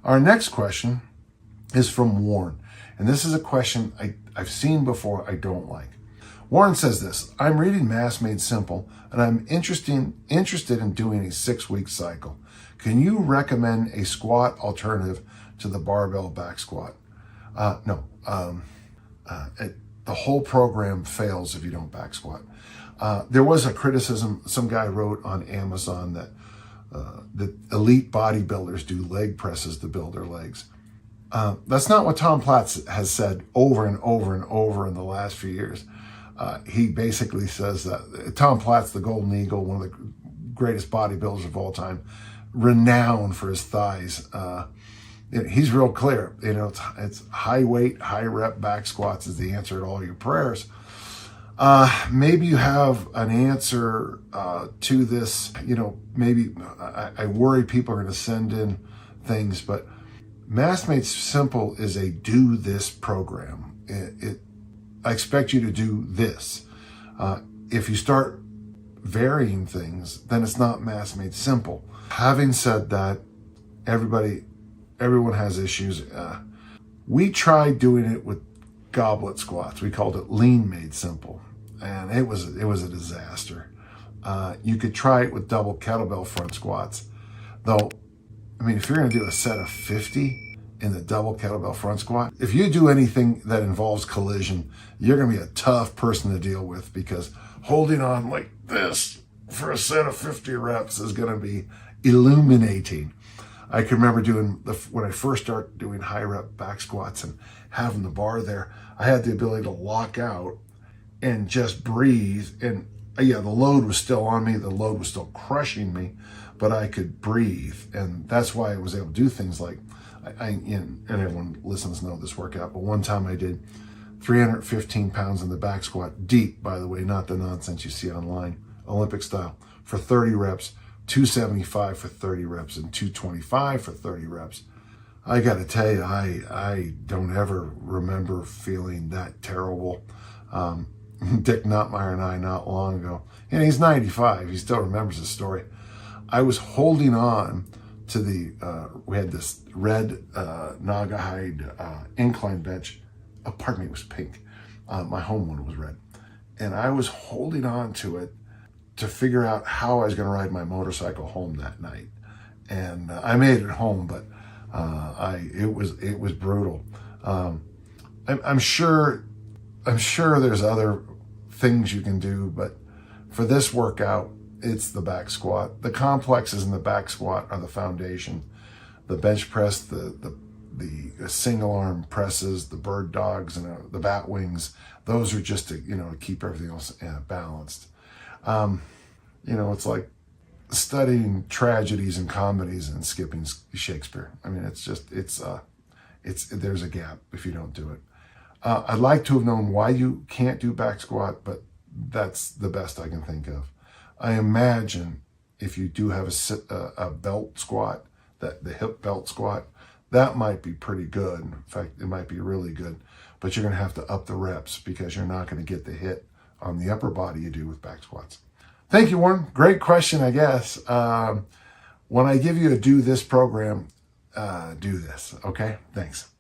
Our next question is from Warren. And this is a question I've seen before I don't like. Warren says this: I'm reading Mass Made Simple, and I'm interested in doing a 6-week cycle. Can you recommend a squat alternative to the barbell back squat? No. The whole program fails if you don't back squat. There was a criticism some guy wrote on Amazon that the elite bodybuilders do leg presses to build their legs. That's not what Tom Platz has said over and over and over in the last few years. He basically says that Tom Platz, the Golden Eagle, one of the greatest bodybuilders of all time, renowned for his thighs. He's real clear. It's high weight, high rep back squats is the answer to all your prayers. Maybe you have an answer to this. Maybe I worry people are going to send in things, but Mass Made Simple is a do this program. I expect you to do this. If you start varying things, then it's not Mass Made Simple. Having said that, everyone has issues. We tried doing it with goblet squats. We called it Lean Made Simple, and it was a disaster. You could try it with double kettlebell front squats, though. If you're going to do a set of 50 in the double kettlebell front squat, if you do anything that involves collision, you're going to be a tough person to deal with, because holding on like this for a set of 50 reps is going to be illuminating. I can remember when I first started doing high rep back squats and having the bar there, I had the ability to lock out and just breathe. And the load was still on me. The load was still crushing me, but I could breathe. And that's why I was able to do things like, and everyone listens know this workout, but one time I did 315 pounds in the back squat, deep, by the way, not the nonsense you see online, Olympic style, for 30 reps, 275 for 30 reps, and 225 for 30 reps. I got to tell you, I don't ever remember feeling that terrible. Dick Notmeyer and I, not long ago, and he's 95, he still remembers the story. I was holding on to we had this red Naugahyde incline bench. Pardon me, it was pink. My home one was red. And I was holding on to it to figure out how I was going to ride my motorcycle home that night. And I made it home, but it was brutal. I'm sure there's other things you can do, but for this workout, it's the back squat. The complexes in the back squat are the foundation. The bench press, the single arm presses, the bird dogs, and the bat wings. Those are just to keep everything else balanced. It's like studying tragedies and comedies and skipping Shakespeare. There's a gap if you don't do it. I'd like to have known why you can't do back squat, but that's the best I can think of. I imagine if you do have a belt squat, the hip belt squat, that might be pretty good. In fact, it might be really good, but you're going to have to up the reps because you're not going to get the hit on the upper body you do with back squats. Thank you, Warren. Great question, I guess. When I give you a do this program, do this. Okay? Thanks.